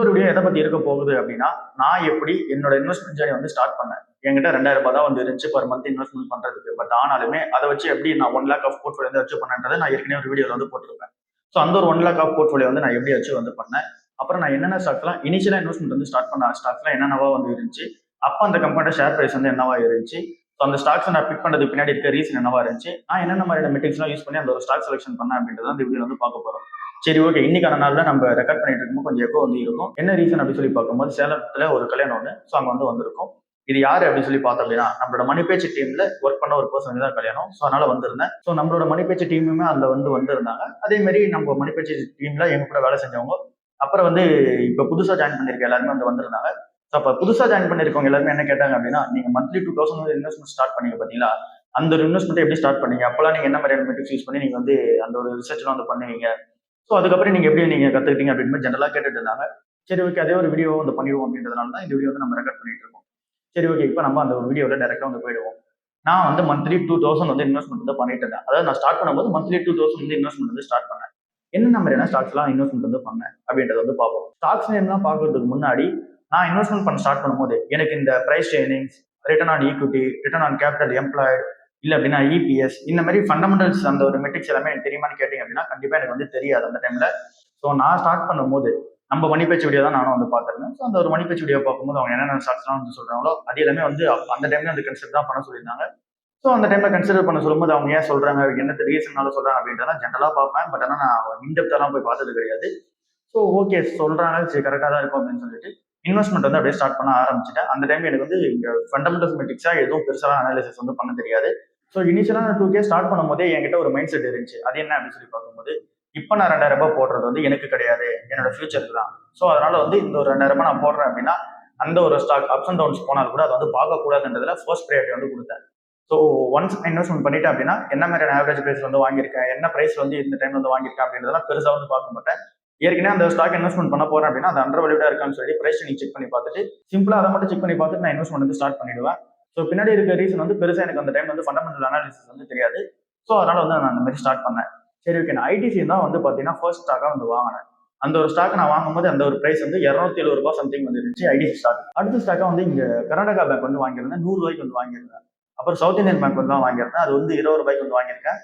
ஒரு வீடியோ எதை பத்தி இருக்க போகுது அப்படின்னா, நான் எப்படி என்னோட இன்வெஸ்ட்மெண்ட் ஜர்னி வந்து ஸ்டார்ட் பண்ணேன். என்கிட்ட ரூ. 2000 தான் வந்து இருந்துச்சு பெர் மந்த் இன்வெஸ்ட்மெண்ட் பண்றதுக்கு. பட் ஆனாலுமே அதை வச்சு எப்படி நான் 1,00,000 ஆஃப் போர்ட்ஃபோலியோ வந்து அச்சீவ் பண்ணேன்றதை நான் ஏற்கனவே ஒரு வீடியோல வந்து போட்டிருப்பேன். ஸோ அந்த ஒரு 1,00,000 ஆஃப் போர்ட்ஃபோலியோ வந்து நான் எப்படி அச்சீவ் வந்து பண்ணேன். அப்புறம் நான் என்னென்ன ஸ்டாக்ஸ்லாம் இனிஷியலா இன்வெஸ்ட்மெண்ட் வந்து ஸ்டார்ட் பண்ண ஸ்டாக்ஸ்லாம் என்னென்னவா வந்து இருந்துச்சு. அப்போ அந்த கம்பெனியோட ஷேர் பிரைஸ் வந்து என்னவா இருந்துச்சு. ஸோ அந்த ஸ்டாக்ஸ் நான் பிக் பண்ணதுக்கு பின்னாடி இருக்க ரீசன் என்னவா இருந்துச்சு. நான் என்னென்ன மாதிரியான மெட்ரிக்ஸ்லாம் யூஸ் பண்ணி அந்த ஒரு ஸ்டாக் செலக்ஷன் பண்ணேன் அப்படின்றத இந்த வீடியோ வந்து பார்க்க போறோம். சரி, ஓகே. இன்னைக்கான நாள்ல நம்ம ரெக்கார்ட் பண்ணிட்டு இருக்கும்போது கொஞ்சம் எக்கோ வந்து இருக்கும். என்ன ரீசன் அப்படின்னு சொல்லி பார்க்கும்போது சேலத்துல ஒரு கல்யாணம் ஒன்று. ஸோ அங்க வந்து வந்திருக்கும். இது யாரு அப்படின்னு சொல்லி பார்த்தோம் அப்படின்னா நம்மளோட மணிப்பேச்சு டீம்ல ஒர்க் பண்ண ஒரு பர்சன் தான் கல்யாணம். ஸோ அதனால வந்திருந்தேன். ஸோ நம்மளோட மணிப்பேச்சு டீமுமே அதுல வந்து வந்திருந்தாங்க. அதே மாதிரி நம்ம மணிப்பேச்சு டீம்ல எங்க கூட வேலை செஞ்சவங்க அப்புறம் வந்து இப்ப புதுசா ஜாயின் பண்ணிருக்க எல்லாருமே வந்து வந்திருந்தாங்க. ஸோ அப்ப புதுசா ஜாயின் பண்ணிருக்கவங்க எல்லாருமே என்ன கேட்டாங்க அப்படின்னா, நீங்க மந்த்லி 2,000 வந்து இன்வெஸ்ட்மெண்ட் ஸ்டார்ட் பண்ணீங்க பாத்தீங்களா, அந்த ஒரு இன்வெஸ்ட்மெண்ட் எப்படி ஸ்டார்ட் பண்ணீங்க, அப்பெல்லாம் நீங்க என்ன மாதிரியான மெட்ரிக்ஸ் யூஸ் பண்ணி நீங்க வந்து அந்த ஒரு ரிசர்ச்லாம் வந்து பண்ணுவீங்க. ஸோ அதுக்கப்புறம் நீங்க எப்படி நீங்க கத்துக்கிட்டீங்க அப்படின்னு ஜென்ரலா கேட்டுட்டு இருந்தாங்க. சரி, ஓகே. அதே ஒரு வீடியோ வந்து பண்ணிடுவோம் அப்படின்றதுனால தான் இந்த வீடியோ வந்து நம்ம ரெக்கார்ட் பண்ணிட்டு இருக்கோம். சரி, ஓகே. இப்போ நம்ம அந்த ஒரு வீடியோல டைரக்டா வந்து போயிடுவோம். நான் வந்து மந்த்லி 2,000 வந்து இன்வெஸ்ட்மெண்ட் வந்து பண்ணிட்டு இருந்தேன். அதாவது நான் ஸ்டார்ட் பண்ணும்போது மந்த்லி 2,000 வந்து இன்வெஸ்ட்மெண்ட் வந்து ஸ்டார்ட் பண்ணேன். என்னென்ன மாதிரியான ஸ்டாக்ஸ்லாம் இன்வெஸ்ட்மெண்ட் வந்து பண்ணேன் அப்படின்றத வந்து பார்ப்போம். ஸ்டாக்ஸ் நேம்லாம் பார்க்கறதுக்கு முன்னாடி நான் இன்வெஸ்ட்மெண்ட் பண்ண ஸ்டார்ட் பண்ணும்போது எனக்கு இந்த price earnings, return on equity, return on capital employed, இல்ல அப்படின்னா இபிஎஸ், இந்த மாதிரி ஃபண்டமெண்டல்ஸ் அந்த ஒரு மெட்ரிக்ஸ் எல்லாமே எனக்கு தெரியுமான்னு கேட்டீங்க அப்படின்னா கண்டிப்பா எனக்கு வந்து தெரியாது அந்த டைம்ல. ஸோ நான் ஸ்டார்ட் பண்ணும்போது நம்ம மணிப்பேச்சு வீடியோ தான் நானும் வந்து பார்த்திருந்தேன். ஸோ அந்த ஒரு மணிப்பேச்சு வீடியோ பார்க்கும்போது அவங்க என்னென்ன ஸ்டாக்ஸ்லாம் வந்து சொல்றாங்களோ அது எல்லாமே வந்து அந்த டைம்ல அந்த கன்சிடர் தான் பண்ண சொல்லியிருந்தாங்க. ஸோ அந்த டைம்ல கன்சிடர் பண்ண சொல்லும்போது அவங்க ஏன் சொல்றாங்க, என்ன ரீசனால சொல்றாங்க அப்படின்றத ஜென்ரலா பார்ப்பேன். பட் ஆனால் நான் இன்டெப்தெல்லாம் போய் பார்த்தது கிடையாது. ஸோ ஓகே, சொல்றாங்க, சரி கரெக்டாக தான் இருக்கும் அப்படின்னு சொல்லிட்டு இன்வெஸ்ட்மெண்ட் வந்து அப்படியே ஸ்டார்ட் பண்ண ஆரம்பிச்சிட்டேன். அந்த டைம் எனக்கு வந்து இங்க ஃபண்டமெண்டல்ஸ் மெட்ரிக்ஸா எதுவும் பெருசாக அனாலிசிஸ் வந்து பண்ண தெரியாது. ஸோ இனிஷியலாக நான் 2K ஸ்டார்ட் பண்ணும்போதே என்கிட்ட ஒரு மைண்ட் செட் இருந்துச்சு. அது என்ன அப்படின்னு சொல்லி பார்க்கும்போது, இப்போ நான் ரூ. 2,000 போடுறது வந்து எனக்கு கிடையாது, என்னோட ஃபியூச்சருக்கு தான். ஸோ அதனால வந்து இந்த ஒரு ரூ. 2,000 நான் போடுறேன் அப்படின்னா அந்த ஒரு ஸ்டாக் அப்ஸ் அண்ட் டவுன்ஸ் போனால் கூட அதை வந்து பார்க்கக்கூடாதுன்றதுல ஃபர்ஸ்ட் ப்ரையாரிட்டி வந்து கொடுத்தேன். ஸோ ஒன்ஸ் இன்வெஸ்ட்மெண்ட் பண்ணிட்டேன் அப்படின்னா என்ன மாதிரியான ஆவரேஜ் பிரைஸ் வந்து வாங்கியிருக்கேன், என்ன பிரைஸ் வந்து இந்த டைம் வந்து வாங்கியிருக்கேன் அப்படின்றதெல்லாம் பெருசாக வந்து பார்க்க மாட்டேன். ஏற்கனவே அந்த ஸ்டாக் இன்வெஸ்ட்மெண்ட் பண்ண போறேன் அப்படின்னா அது அண்டர் வேல்யூடா இருக்கான்னு சொல்லி பிரைஸ் நீங்க செக் பண்ணி பார்த்துட்டு சிம்பிளா அதை மட்டும் செக் பண்ணி பார்த்துட்டு நான் இன்வெஸ்ட்மெண்ட் வந்து ஸ்டார்ட் பண்ணிடுவேன். ஸோ பின்னாடி இருக்க ரீசன் வந்து பெருசா எனக்கு அந்த டைம் வந்து ஃபண்டமெண்டல் அனாலிசிஸ் வந்து தெரியாது. ஸோ அதனால வந்து நான் அந்த மாதிரி ஸ்டார்ட் பண்ணேன். சரி, ஓகே. நான் ஐடிசி தான் வந்து பாத்தீங்கன்னா ஃபர்ஸ்ட் ஸ்டாக்கா வந்து வாங்கினேன். அந்த ஒரு ஸ்டாக் நான் வாங்கும்போது அந்த ஒரு பிரைஸ் வந்து ரூ. 270 சம்திங் வந்து இருந்துச்சு ஐடிசி ஸ்டாக். அடுத்த ஸ்டாக்கா வந்து இங்க கர்நாடகா பேங்க் வந்து வாங்கியிருந்தேன். ரூ. 100 வந்து வாங்கியிருந்தேன். அப்புறம் சவுத் இந்தியன் பேங்க் வந்து தான் வாங்கியிருந்தேன். அது வந்து ரூ. 20 வந்து வாங்கியிருக்கேன்.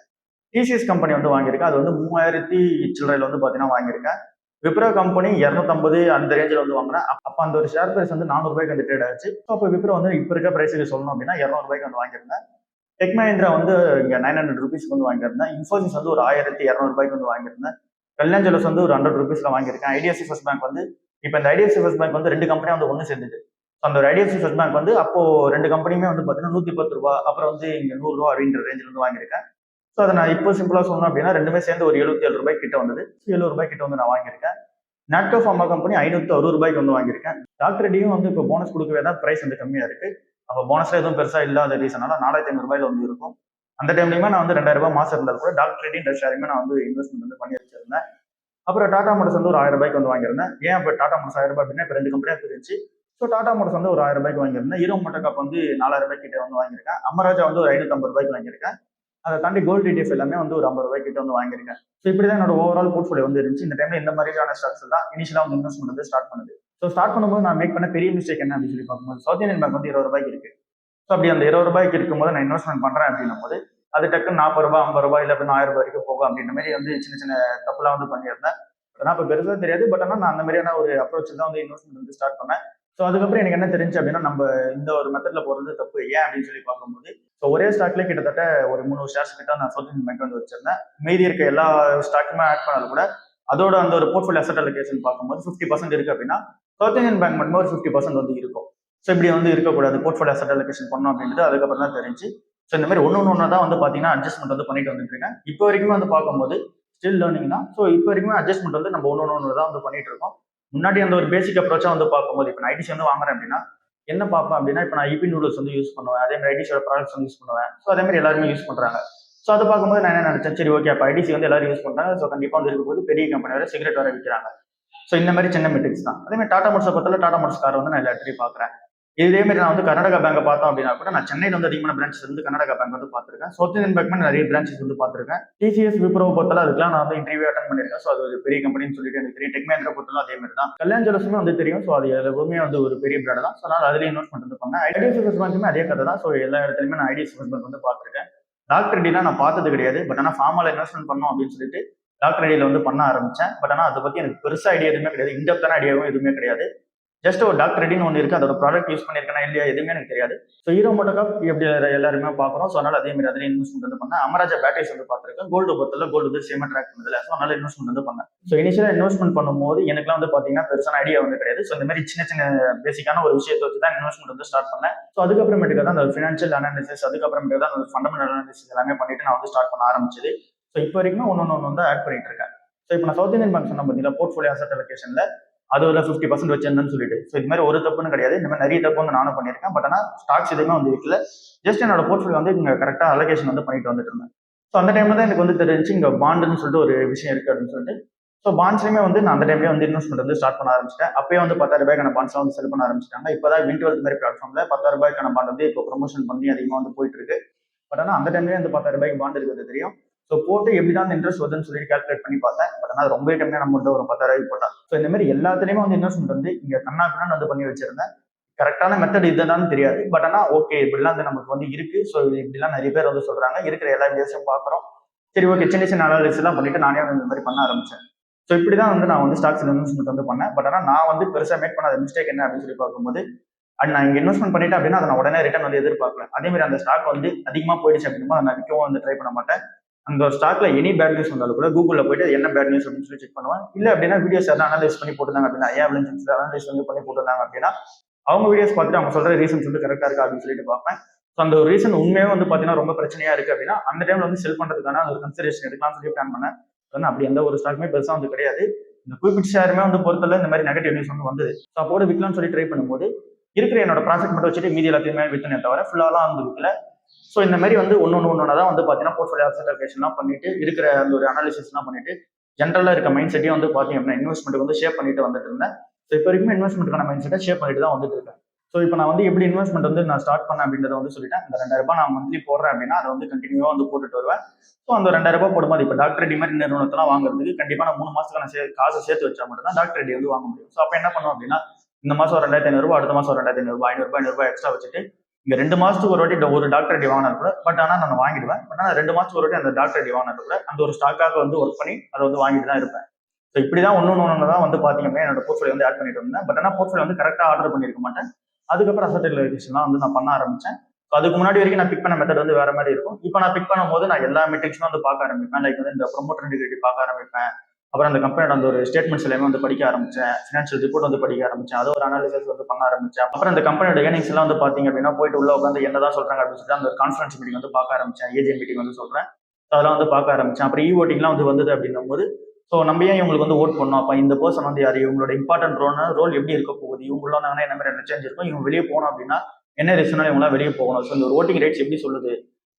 டிசிஎஸ் கம்பெனி வந்து வாங்கியிருக்கேன். அது வந்து 3000 சில்லறையில வந்து பாத்தீங்கன்னா வாங்கியிருக்கேன். விப்ரோ கம்பெனி 250 அந்த ரேஞ்சில் வந்து வாங்கினேன். அப்ப அந்த ஒரு ஷேர் பிரைஸ் வந்து ரூ. 400 வந்து ட்ரேட் ஆச்சு. ஸோ அப்போ விப்ரோ வந்து இப்ப இருக்க பிரைஸுக்கு சொல்லணும் அப்படின்னா ரூ. 200 வந்து வாங்கியிருந்தேன். டெக் மஹிந்திரா வந்து இங்க 900 ருபீஸ்க்கு வந்து வாங்கியிருந்தேன். இன்ஃபோசிஸ் வந்து ஒரு 1200 வந்து வாங்கியிருந்தேன். கல்யாண் ஜுவல்லர்ஸ் வந்து ஒரு 100 ருபீஸ்ல வாங்கியிருக்கேன். ஐடிஎஃப்சி ஃபர்ஸ்ட் பேங்க் வந்து இப்ப இந்த ஐடிஎஃப்சி ஃபர்ஸ்ட் பேங்க் வந்து 2 கம்பெனியா வந்து ஒன்று சேர்ந்துச்சு. அந்த ஒரு ஐடிஎஃப்சி ஃபர்ஸ்ட் பேங்க் வந்து அப்போ 2 கம்பெனியுமே வந்து பாத்தீங்கன்னா ரூ. 110, அப்புறம் வந்து இங்க ரூ. 100 அப்படின்ற ரேஞ்சில் வந்து வாங்கியிருக்கேன். ஸோ அதை நான் இப்போ சிம்பிளா சொல்லணும் அப்படின்னா ரெண்டுமே சேர்ந்து ஒரு ரூ. 77 கிட்ட வந்தது. ரூ. 70 கிட்ட வந்து நான் வாங்கியிருக்கேன். நாட்கோ ஃபார்மா கம்பெனி ரூ. 560 வந்து வாங்கியிருக்கேன். டாக்டர் ரெட்டியும் வந்து இப்போ போனஸ் கொடுக்கவே தான் பிரைஸ் வந்து கம்மியா இருக்கு. அப்போ போனஸ்ல எதுவும் பெருசா இல்லாத ரீசனால ரூ. 4,500 வந்து இருக்கும். அந்த டைம்லயுமே நான் வந்து ரூ. 2,000 மாசம் இருந்தால் கூட டாக்டர் ரெட்டி ஷேருமே நான் வந்து இன்வெஸ்ட்மெண்ட் வந்து பண்ணி வச்சிருந்தேன். அப்புறம் டாடா மோட்டர்ஸ் வந்து ஒரு ரூ. 1,000 வந்து வாங்கியிருந்தேன். ஏன் இப்போ டாடா மோட்டர்ஸ் ரூ. 1,000 அப்படின்னா இப்போ 2 கம்பெனியா இருந்துச்சு. ஸோ டாடா மோட்டர்ஸ் வந்து ஒரு ரூ. 1,000 வாங்கியிருந்தேன். ஹீரோ மோட்டோ கப் வந்து ரூ. 4,000 கிட்ட வந்து வாங்கியிருக்கேன். அமராஜா வந்து ஒரு ரூ. 550 வாங்கியிருக்கேன். அதை தாண்டி கோல்டு ETF எல்லாமே வந்து ஒரு ரூ. 50 கிட்ட வந்து வாங்கியிருக்கேன். ஸோ இப்படிதான் என்னோட ஓவரால் போர்ட்ஃபோலியோ வந்து இருந்துச்சு. இந்த டைம்ல இந்த மாதிரியான ஸ்டாக்ஸ் தான் இனிஷியலா வந்து இன்வெஸ்ட்மெண்ட் வந்து ஸ்டார்ட் பண்ணுது. ஸோ ஸ்டார்ட் பண்ணும்போது நான் மேக் பண்ண பெரிய மிஸ்டேக் என்ன அப்படின்னு சொல்லி பார்க்கும்போது சவுத் இந்தியன் பேங்க் வந்து ரூ. 20 இருக்கு. ஸோ அப்படி அந்த ரூ. 20 இருக்கும்போது நான் இன்வெஸ்ட்மெண்ட் பண்றேன் அப்படின்னும் போது அது டக்குன்னு ரூ. 40, ரூ. 50 இல்ல அப்படின்னு ரூ. 1,000 வரைக்கும் போகும் அப்படின்ற மாதிரி வந்து சின்ன சின்ன தப்புலாம் வந்து பண்ணியிருந்தேன். ஆனால் இப்போ பெருசாக தெரியாது. பட் ஆனால் நான் அந்த மாதிரியான ஒரு அப்ரோச் தான் வந்து இன்வெஸ்ட்மெண்ட் வந்து ஸ்டார்ட் பண்ணேன். ஸோ அதுக்கப்புறம் எனக்கு என்ன தெரிஞ்சு அப்படின்னா நம்ம இந்த ஒரு மெத்தட்ல போறது தப்பு. ஏன் அப்படின்னு சொல்லி பார்க்கும்போது ஸோ ஒரே ஸ்டாக்ல கிட்டத்தட்ட ஒரு 300 ஷேர்ஸ் கிட்ட நான் சவுத் இந்தியன் பேங்க் வந்து வச்சிருந்தேன். மீதி இருக்க எல்லா ஸ்டாக்குமே ஆட் பண்ணாலும் கூட அதோட அந்த ஒரு போர்ட்ஃபோலியோ அசெட் அலோகேஷன் பார்க்கும்போது 50% இருக்கு அப்படின்னா சவுத் இந்தியன் பேங்க் மட்டும் ஒரு 50% வந்து இருக்கும். ஸோ இப்படி வந்து இருக்கக்கூடாது, போர்ட்ஃபோலியோ அசெட் அலோகேஷன் பண்ணணும் அப்படின்றது அதுக்கப்புறம் தான் தெரிஞ்சு. ஸோ இந்த மாதிரி ஒன்று தான் வந்து பார்த்தீங்கன்னா அட்ஜஸ்ட்மெண்ட் வந்து பண்ணிட்டு வந்துட்டு இருக்கேன். இப்போ வரைக்கும் வந்து பார்க்கும்போது ஸ்டில் லேர்னிங் தான். ஸோ இப்போ வரைக்கும் அட்ஜஸ்ட்மெண்ட் வந்து நம்ம ஒன்று தான் வந்து பண்ணிட்டு இருக்கோம். முன்னாடி அந்த ஒரு பேசிக் அப்ரோச்சா வந்து பார்க்கும்போது இப்போ நான் ஐடிசி வந்து வாங்குறேன் அப்படின்னா என்ன பார்ப்பேன் அப்படின்னா இப்போ நான் இபி நூடுல்ஸ் வந்து யூஸ் பண்ணுவேன். அதே மாதிரி ஐடிசியோட ப்ராடக்ட்ஸ் வந்து யூஸ் பண்ணுவேன். ஸோ அதே மாதிரி எல்லாருமே யூஸ் பண்றாங்க. ஸோ அதை பார்க்கும்போது நான் என்ன நினைச்சேன், சரி ஓகே அப்போ ஐடிசி வந்து எல்லாரும் யூஸ் பண்றாங்க. ஸோ கண்டிப்பா வந்து இருக்கும்போது பெரிய கம்பெனி வர சிகரெட் வர விற்கிறாங்க. ஸோ இந்த மாதிரி சின்ன மெட்ரிக்ஸ் தான். அதே மாதிரி டாடா மோட்டர்ஸை பத்தில டாடா மோட்டர்ஸ் கார் வந்து நான் எல்லா இடத்துலையும் பார்க்குறேன். இதே மாதிரி நான் வந்து கர்நாடகா பேங்கை பார்த்தோம் அப்படின்னா கூட நான் சென்னையில் வந்து அதிகமான பிரான்ச்சஸ் வந்து கர்நாடகா பேங்க் வந்து பார்த்துருக்கேன். சவுத் இந்தியன் பேங்க் நிறைய பிரான்ச்சஸ் வந்து பார்த்துருக்கேன். டிசிஎஸ் விப்ரோவை பொறுத்தல அதுக்கெல்லாம் நான் வந்து இன்டர்வியூ அட்டன் பண்ணியிருக்கேன். ஸோ அது ஒரு பெரிய கம்பெனின்னு சொல்லிட்டு எனக்கு தெரியும். டெக் மஹிந்திரா பொறுத்தலும் அதே மாதிரி தான். கல்யாண் ஜுவல்லர்ஸுமே வந்து தெரியும். ஸோ அது எப்பவுமே வந்து ஒரு பெரிய பிராண்ட் தான். ஸோ அதனால் அதில் இன்வெஸ்ட்மெண்ட் வந்து பண்ணேன். ஐடிஎஃப்சி ஃபர்ஸ்ட் பேங்க்குமே அதே கதை தான். ஸோ எல்லா இடத்துலையுமே நான் ஐடிஎஃப்சி ஃபர்ஸ்ட் பேங்க் வந்து பார்த்துருக்கேன். டாக்டர் ரெட்டிலாம் நான் பார்த்தது கிடையாது. பட் ஆனால் ஃபார்மால இன்வெஸ்ட்மெண்ட் பண்ணோம் அப்படின்னு சொல்லிட்டு டாக்டர் ரெட்டியில் வந்து பண்ண ஆரம்பிச்சேன். பட் ஆனால் அதை பற்றி எனக்கு பெருசாக ஐடியா எதுவுமே கிடையாது. இன்டெப்தான ஐடியாவும் எதுவுமே கிடையாது. ஜஸ்ட் ஒரு டாக்டர் ரெட்டின்னு ஒன்று இருக்குது. அதோட ப்ராடக்ட் யூஸ் பண்ணியிருக்கேனா இல்லையா எதுவுமே எனக்கு தெரியாது. ஸோ ஹீரோ மோட்டோகார்ப் எப்படி எல்லாருமே பார்க்குறோம். ஸோ அதனால அதே மாதிரி அதில் இன்வெஸ்ட்மெண்ட் வந்து பண்ணேன். அமராஜா பேட்டரிஸ் வந்து பார்த்துருக்கேன். கோல்டு பொறுத்தல கோல்டு வந்து சேமா ட்ராக் பண்ணதில்ல. ஸோ அதனால இன்வெஸ்ட்மெண்ட் வந்து பண்ணேன். ஸோ இனிஷியலாக இன்வெஸ்ட்மெண்ட் பண்ணும்போது எனக்குலாம் வந்து பார்த்தீங்கன்னா பெருசான ஐடியா வந்து கிடையாது. ஸோ இந்த மாதிரி சின்ன சின்ன பேசிக்கான ஒரு விஷயத்தை வச்சு தான் இன்வெஸ்ட்மெண்ட் வந்து ஸ்டார்ட் பண்ணேன். ஸோ அதுக்கப்புறமேட்டுக்கு தான் அந்த ஃபினான்ஷியல் அனாலிசிஸ், அதுக்கப்புறமேட்டு தான் அந்த ஃபண்டமெண்டல் அனாலிசிஸ் எல்லாமே பண்ணிட்டு நான் வந்து ஸ்டார்ட் பண்ண ஆரம்பிச்சது. ஸோ இப்போ வரைக்கும் ஒன்று வந்து ஆட் பண்ணிட்டு இருக்கேன். ஸோ இப்போ நான் சவுத் இந்தியன் பேங்க் சொன்ன பார்த்தீங்கன்னா போர்ட்ஃபோலியோ அசெட் அலோகேஷன்ல அது ஒரு 50% வச்சிருந்தேன்னு சொல்லிட்டு. ஸோ இது மாதிரி ஒரு தப்புன்னு கிடையாது. இந்த மாதிரி நிறைய தப்பு வந்து நானும் பண்ணியிருக்கேன். பட் ஆனால் ஸ்டாக்ஸ் எதுவுமே வந்து வைக்கல. ஜஸ்ட் என்னோட போர்ட்ஃபோலியோ வந்து இங்கே கரெக்டாக அலோகேஷன் வந்து பண்ணிட்டு வந்துட்டு இருந்தேன். ஸோ அந்த டைம்ல தான் எனக்கு வந்து தெரிஞ்சு இங்கே பாண்டுன்னு சொல்லிட்டு ஒரு விஷயம் இருக்கு அப்படின்னு சொல்லிட்டு. ஸோ பாண்ட்ஸ்லையுமே வந்து நான் அந்த டைம்லேயே வந்து இன்வெஸ்ட்மெண்ட் வந்து ஸ்டார்ட் பண்ண ஆரம்பிச்சிட்டேன். அப்பயே வந்து 10,000 ரூபாய்க்கான பாண்ட்ஸ்லாம் வந்து செல் பண்ண ஆரம்பிச்சிட்டாங்க. இப்போ தான் வின்டுவல் மாதிரி பிளாட்ஃபார்ம்ல 10,000 ரூபாய்க்கான பாண்ட் வந்து இப்போ ப்ரொமோஷன் பண்ணி அதிகமாக வந்து போயிட்டு இருக்கு. பட் ஆனால் அந்த டைம்லேயே வந்து 10,000 ரூபாய்க்கு பாண்ட் இருக்கிறது தெரியும். ஸோ போட்டு எப்படி தான் இன்ட்ரெஸ்ட் வருதுன்னு சொல்லிட்டு கால்குலேட் பண்ணி பார்த்தேன். பட் ஆனால் ரொம்ப டைம்ல நம்ம வந்து ஒரு 10,000 போட்டேன். ஸோ இந்த மாதிரி எல்லாத்துலேயுமே வந்து இன்வெஸ்ட்மெண்ட் வந்து இங்கே கண்ணாப்பின்னு வந்து பண்ணி வச்சிருந்தேன். கரெக்டான மெத்தட் இதுதான் தெரியாது. பட் ஆனால் ஓகே இப்படிலாம் வந்து நமக்கு வந்து இருக்கு. ஸோ இப்படிலாம் நிறைய பேர் வந்து சொல்றாங்க. இருக்கிற எல்லா வீடியோஸும் பார்க்குறோம். சரி ஓகே சின்ன சின்ன அனாலிசிஸ் எல்லாம் பண்ணிட்டு நானே வந்து இந்த மாதிரி பண்ண ஆரம்பிச்சேன். ஸோ இப்படி தான் வந்து நான் வந்து ஸ்டாக்ஸ் இன்வெஸ்ட்மெண்ட் வந்து பண்ணேன். பட் ஆனால் நான் வந்து பெருசாக மேக் பண்ணாத மிஸ்டேக் என்ன அப்படின்னு சொல்லி பார்க்கும்போது அண்ட் நான் இங்கே இன்வெஸ்ட்மெண்ட் பண்ணிட்டேன் அப்படின்னா அதை நான் உடனே ரிட்டர்ன் வந்து எதிர்பார்க்கல. அதே மாதிரி அந்த ஸ்டாக் வந்து அதிகமாக போயிடுச்சு அப்படின்னா அதை நான் விற்கவும் வந்து ட்ரை பண்ண மாட்டேன். அந்த ஸ்டாக்ல எனி பேட் நியூஸ் வந்தாலும் கூட கூகுளில் போயிட்டு என்ன பேட் நியூஸ் அப்படின்னு சொல்லி செக் பண்ணுவேன். இல்லை அப்படின்னா வீடியோஸ் எதாவது அனலைஸ் பண்ணி போட்டுருந்தாங்க அப்படின்னா ஏன் அப்படின்னு சொல்லி அனலைஸ் வந்து பண்ணி போட்டுருந்தாங்க அப்படின்னா அவங்க வீடியோஸ் பார்த்துட்டு அவங்க சொல்ற ரீசன்ஸ் வந்து கரெக்டாக இருக்கா அப்படின்னு சொல்லிட்டு பார்ப்பேன். ஸோ அந்த ஒரு ரீசன் உண்மையாக வந்து பார்த்தீங்கன்னா ரொம்ப பிரச்சனையா இருக்கு அப்படின்னா அந்த டைம்ல வந்து செல் பண்றதுக்கான ஒரு கன்சிடரேஷன் எடுக்கலாம்னு சொல்லி பிளான் பண்ணேன். அப்படி எந்த ஒரு ஸ்டாக்குமே பெருசாக வந்து கிடையாது. இந்த குறிப்பிட்ட ஷேருமே வந்து பொறுத்தல இந்த மாதிரி நெகட்டிவ் நியூஸ் வந்து வந்தது. ஸோ அப்போட விற்கலாம்னு சொல்லி ட்ரை பண்ணும்போது இருக்கிற என்னோட ப்ராஃபிட் மட்டும் வச்சுட்டு மீதி எல்லாத்தையுமே வித்தனே தவிர ஃபுல்லாலாம் வந்து விற்கல. ஸோ இந்த மாதிரி வந்து ஒன்று தான் வந்து பார்த்தீங்கன்னா போர்ட்ஃபோலியோ அசெட் அலோகேஷன்லாம் பண்ணிட்டு இருக்கிற அந்த ஒரு அனாலிசிஸ்லாம் பண்ணிட்டு ஜென்ரலாக இருக்க மைண்ட் செட்டையும் வந்து பார்த்தீங்க அப்படின்னா இன்வெஸ்ட்மெண்ட் வந்து ஷேப் பண்ணிட்டு வந்துட்டு இருந்தேன். ஸோ இப்போ வரைக்கும் இன்வெஸ்ட்மெண்ட்டுக்கான மைண்ட் செட்டை ஷேப் பண்ணிட்டு தான் வந்துட்டு இருக்கேன். ஸோ இப்போ நான் வந்து எப்படி இன்வெஸ்ட்மெண்ட் வந்து நான் ஸ்டார்ட் பண்ணேன் அப்படின்றத வந்து சொல்லிட்டேன். இந்த 2,000 ரூபாய் நான் மந்த்லி போடுறேன் அப்படின்னா அதை வந்து கண்டினியூவாக வந்து போட்டுட்டு வருவேன். ஸோ அந்த 2,000 ரூபாய் போடும்போது இப்போ டாக்டர் ரெட்டி மாதிரி நிறுவனத்தெல்லாம் வாங்குறதுக்கு கண்டிப்பாக நான் 3 மாசத்துக்கான காசு சேர்த்து வச்சா மட்டும் தான் டாக்டர் ரெட்டி வந்து வாங்க முடியும். ஸோ அப்போ என்ன பண்ணுவோம் அப்படின்னா இந்த மாதம் 2,500 ரூபாய், அடுத்த மாதம் 2,500 ரூபாய், 500 ரூபாய் எக்ஸ்ட்ரா வச்சுட்டு இங்க 2 மாசத்துக்கு ஒரு வாட்டி ஒரு டாக்டர் ரெட்டி வாங்கினா கூட பட் ஆனால் நான் வாங்கிடுவேன். பட் ஆனால் 2 மாசத்துக்கு ஒரு வாட்டி அந்த டாக்டர் ரெட்டி வாங்கினா கூட அந்த ஒரு ஸ்டாக்காக வந்து ஒர்க் பண்ணி அதை வந்து வாங்கிட்டு தான் இருப்பேன். ஸோ இப்படி தான் ஒன்று தான் வந்து பார்த்தீங்க அப்படின்னா என்னோட போர்ட்ஃபோலியோ வந்து ஆட் பண்ணிட்டு இருந்தேன். பட் ஆனால் போர்ட்ஃபோலியோ வந்து கரெக்டாக ஆர்டர் பண்ணியிருக்க மாட்டேன். அதுக்கப்புறம் அசெட் அலோகேஷன்லாம் வந்து நான் பண்ண ஆரம்பிச்சேன். ஸோ அதுக்கு முன்னாடி வரைக்கும் நான் பிக் பண்ண மெத்தட் வந்து வேற மாதிரி இருக்கும். இப்போ நான் பிக் பண்ணும்போது நான் எல்லா மெட்ரிக்ஸும் வந்து பார்க்க ஆரம்பிப்பேன். லைக் வந்து இந்த ப்ரொமோட்டர் இன்டிகிரிட்டி பார்க்க ஆரம்பிப்பேன். அப்புறம் அந்த கம்பெனியோட அந்த ஒரு ஸ்டேட்மெண்ட்ஸ் எல்லாமே வந்து படிக்க ஆரம்பிச்சேன். ஃபினான்ஷியல் ரிப்போர்ட் வந்து படிக்க ஆரம்பிச்சேன். அது ஒரு அனாலிசிஸ் வந்து பண்ண ஆரம்பிச்சேன். அப்புறம் அந்த கம்பெனியோட ஏர்னிங்ஸ் எல்லாம் வந்து பாத்தீங்க அப்படின்னா போயிட்டு உள்ள உட்காந்து என்னதான் சொல்றாங்க அப்படின்னு சொல்லிட்டு அந்த கான்ஃபரன்ஸ் மீட்டிங் வந்து பார்க்க ஆரம்பிச்சேன். ஏஜிஎம் மீட்டிங் வந்து சொல்றேன். அதெல்லாம் வந்து பார்க்க ஆரம்பிச்சேன். அப்புறம் ஓட்டிங்லாம் வந்து வந்தது அப்படின்னும் போது ஸோ நம்ம ஏன் இவங்களுக்கு வந்து ஓட் பண்ணோம். அப்போ இந்த பர்சன் வந்து யார், இவங்களோட இம்பார்ட்டன்ட் ரோல் எப்படி இருக்க போகுது, இவங்கள வந்தாங்கன்னா என்ன மாதிரி சேஞ்ச் இருக்கும், இவங்க வெளியே போகணும் அப்படின்னா என்ன ரீசனால இவங்களாம் வெளியே போகணும். ஸோ இந்த ஒரு ஓட்டிங் ரைட்ஸ் எப்படி சொல்லுது.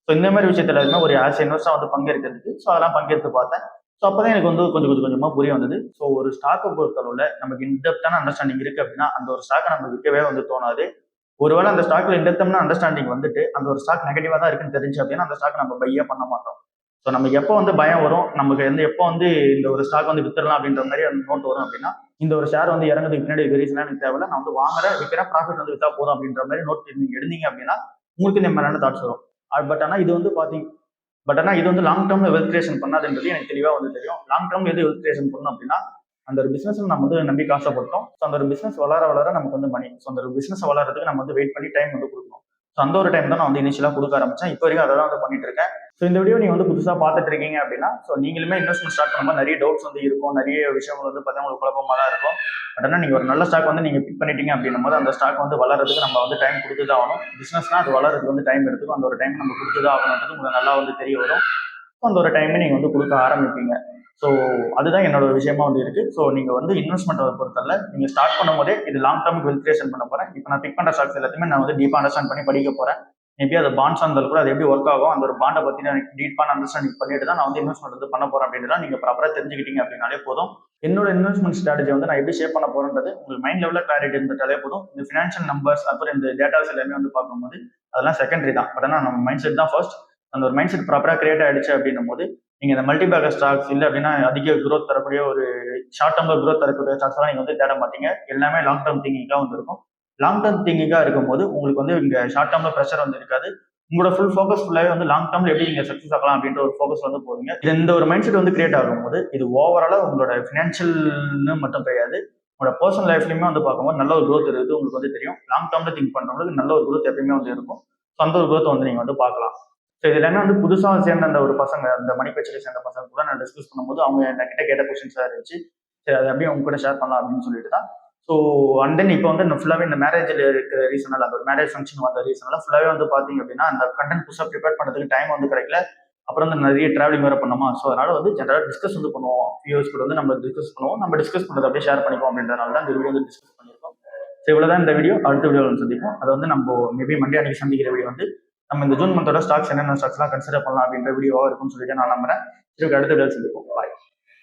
ஸோ இந்த மாதிரி விஷயத்துல இருந்தால் ஒரு ஆஸ் இன்வெஸ்டா வந்து பங்கேற்கிறதுக்கு ஸோ அதெல்லாம் பங்கேற்று பார்த்தேன். ஸோ அப்போதான் எனக்கு வந்து கொஞ்சமாக புரிய வந்தது. ஸோ ஒரு ஸ்டாக்கை பொறுத்தளவில் நமக்கு இன்டெப்தான அண்டர்ஸ்டாண்டிங் இருக்கு அப்படின்னா அந்த ஒரு ஸ்டாக்கை நம்ம விற்கவே வந்து தோணாது. ஒருவேளை அந்த ஸ்டாக்ல இன்டெப்தான அண்டர்ஸ்டாண்டிங் வந்துட்டு அந்த ஒரு ஸ்டாக் நெகட்டிவா தான் இருக்குன்னு தெரிஞ்சு அப்படின்னா அந்த ஸ்டாக் நம்ம பையே பண்ண மாட்டோம். ஸோ நமக்கு எப்போ வந்து பயம் வரும், நமக்கு வந்து எப்போ வந்து இந்த ஒரு ஸ்டாக் வந்து வித்துடலாம் அப்படின்ற மாதிரி அந்த நோட் வரும் அப்படின்னா இந்த ஒரு ஷேர் வந்து இறங்குறதுக்கு பின்னாடி ரீசனா எனக்கு தேவையில்ல, நான் வந்து வாங்குறேன் விற்கிறேன் ப்ராஃபிட் வந்து வித்தா போதும் அப்படின்ற மாதிரி நோட் நீங்க எடுத்தீங்க அப்படின்னா உங்களுக்கு இந்த மாதிரியான தாட்ஸ் வரும். பட் ஆனால் இது வந்து இது வந்து லாங் டேர்ம்ல வெல்த் கிரியேஷன் பண்ணாதுன்றது எனக்கு தெளிவாக வந்து தெரியும். லாங் டேர்ம் எது வெல்த் கிரியேஷன் பண்ணணும் அப்படின்னா அந்த ஒரு பிசினஸ் நம்ம வந்து நம்பி காசப்பட்டோம். ஸோ அந்த ஒரு பிசினஸ் வளர நமக்கு வந்து மணி. ஸோ அந்த ஒரு பிசினஸ் வளர்றதுக்கு நம்ம வந்து வெயிட் பண்ணி டைம் வந்து கொடுக்கணும். ஸோ அந்த ஒரு டைம் தான் நான் வந்து இனிஷியலாக கொடுக்க ஆரம்பிச்சேன். இப்போ வரைக்கும் அதை தான் வந்து பண்ணிட்டு இருக்கேன். ஸோ இந்த வீடியோ நீங்க வந்து புதுசாக பார்த்துட்டு இருக்கீங்க அப்படின்னா ஸோ நீங்களுமே இன்வெஸ்ட்மெண்ட் ஸ்டார்ட் பண்ணும்போது நிறைய டவுட்ஸ் வந்து இருக்கும், நிறைய விஷயங்கள் வந்து பார்த்தீங்கன்னா உங்களுக்கு குழப்பமாக தான் இருக்கும். பட் ஆனால் நீங்கள் ஒரு நல்ல ஸ்டாக் வந்து நீங்கள் பிக் பண்ணிட்டீங்க அப்படின்னும் போது அந்த ஸ்டாக் வந்து வளர்றதுக்கு நம்ம வந்து டைம் கொடுத்து தான் ஆகணும். பிஸ்னஸ்னா அது வளர்றதுக்கு வந்து டைம் எடுத்துக்கும். அந்த ஒரு டைம் நம்ம கொடுத்து தான் ஆகணுன்றது உங்களுக்கு நல்லா வந்து தெரிய வரும். ஸோ அந்த ஒரு டைமே நீங்கள் வந்து கொடுக்க ஆரம்பிப்பீங்க. ஸோ அதுதான் என்னோட விஷயமா வந்து இருக்கு. ஸோ நீங்கள் வந்து இன்வெஸ்ட்மெண்ட் பொறுத்தல நீங்கள் ஸ்டார்ட் பண்ணும்போதே இது லாங் டேர்ம் வெல்த் கிரியேஷன் பண்ண போகிறேன். இப்போ நான் பிக் பண்ணுற ஸ்டாக்ஸ் எல்லாத்தையுமே நான் வந்து டீப்பாக அண்டர்ஸ்டாண்ட் பண்ணி படிக்க போகிறேன். மேபி அது பாண்ட்ஸ் இருந்தாலும் கூட அது எப்படி ஒர்க் ஆகும், அந்த ஒரு பாண்டை பற்றி எனக்கு டீப்பான அண்டர்ஸ்டாண்டிங் பண்ணிட்டு தான் நான் வந்து இன்வெஸ்ட்மெண்ட் வந்து பண்ண போகிறேன் அப்படின்றத நீங்கள் ப்ராப்பராக தெரிஞ்சுக்கிட்டீங்க அப்படின்னாலே போதும். என்னோட இன்வெஸ்ட்மெண்ட் ஸ்ட்ராட்டஜி வந்து நான் எப்படி ஷேப் பண்ண போறேன்றது உங்களுக்கு மைண்ட் லெவலில் கிளாரிட்டி இருந்துட்டாலே போதும். இந்த ஃபினான்ஷியல் நம்பர்ஸ் அப்புறம் இந்த டேட்டாஸ் எல்லாமே வந்து பார்க்கும்போது அதெல்லாம் செகண்டரி தான். பட் ஆனால் நம்ம மைண்ட் செட் தான் ஃபர்ஸ்ட். அந்த ஒரு மைண்ட் செட் ப்ராப்பராக கிரியேட் ஆயிடுச்சு அப்படின்னும் போது நீங்கள் இந்த மல்டிபேக்கர் ஸ்டாக்ஸ் இல்லை அப்படின்னா அதிக growth தரக்கூடிய ஒரு ஷார்ட் டேர்ம்ல growth தரக்கூடிய ஸ்டாக்ஸ் எல்லாம் நீங்கள் வந்து தேட மாட்டீங்க. எல்லாமே லாங் டேர்ம் திங்கிங்காக வந்து இருக்கும். லாங் டேர்ம் திங்கிங்காக இருக்கும்போது உங்களுக்கு வந்து இங்கே ஷார்ட் டேர்ம்ல ப்ரெஷர் வந்து இருக்காது. உங்களோட ஃபுல் ஃபோக்கஸ் ஃபுல்லாகவே வந்து லாங் டேர்ம்ல எப்படி நீங்கள் சக்ஸஸ் ஆகலாம் அப்படின்ற ஒரு ஃபோக்கஸ் வந்து போவீங்க. இது இந்த ஒரு மைண்ட் செட் வந்து கிரியேட் ஆகும்போது இது ஓவராலாக உங்களோட ஃபினான்ஷியல்னு மட்டும் கிடையாது, உங்களோட பர்சனல் லைஃப்லையுமே வந்து பார்க்கும்போது நல்ல ஒரு growth இருக்குது உங்களுக்கு வந்து தெரியும். லாங் டேர்ம்ல திங்க் பண்ணுறவங்களுக்கு நல்ல ஒரு growth எப்பயுமே வந்து இருக்கும். ஸோ அந்த ஒரு growth வந்து நீங்கள் வந்து பார்க்கலாம். ஸோ இது எல்லாமே வந்து புதுசாக சேர்ந்த அந்த ஒரு பசங்க, அந்த மணி பேச்சில் சேர்ந்த பசங்க கூட நான் டிஸ்கஸ் பண்ணும்போது அவங்க என்கிட்ட கேட்ட கொஸ்டின்ஸாக இருந்துச்சு. சரி அதை அப்படியே உங்க கூட ஷேர் பண்ணலாம் அப்படின்னு சொல்லிட்டு தான். ஸோ அண்ட் தென் இப்போ வந்து ஃபுல்லாகவே இந்த மேரேஜில் இருக்கிற ரீசனால், அந்த ஒரு மேரேஜ் ஃபங்க்ஷன் வந்த ரீசனால ஃபுல்லாகவே வந்து பார்த்தீங்க அப்படின்னா அந்த கண்டென்ட் புதுசாக ப்ரிப்பேர் பண்ணுறதுக்கு டைம் வந்து கிடைக்கல. அப்புறம் வந்து நிறைய டிராவலிங் வேறு பண்ணோமா, ஸோ அதனால வந்து ஜென்ரலாக டிஸ்கஸ் வந்து பண்ணுவோம். வியூவர்ஸ் கூட வந்து நம்ம டிஸ்கஸ் பண்ணுவோம். நம்ம டிஸ்கஸ் பண்ணுறது அப்படியே ஷேர் பண்ணிப்போம் அப்படின்றதுனால தான் இந்த வீடியோ வந்து டிஸ்கஸ் பண்ணியிருக்கோம். ஸோ இவ்வளோதான் இந்த வீடியோ. அடுத்த வீடியோ வந்து சந்திப்போம். அது வந்து நம்ம மேபி மண்டே அன்னைக்கு சந்திக்கிற வீடியோ வந்து நம்ம இந்த ஜூன் மந்தோட ஸ்டாக்ஸ் என்னென்ன ஸ்டாக்ஸ்லாம் கன்சிடர் பண்ணலாம் அப்படின்ற வீடியோவாக இருக்கும்னு சொல்லிட்டு நான் நம்புறேன். சரி, அடுத்த வீடியோ சந்திப்போம். பாய்.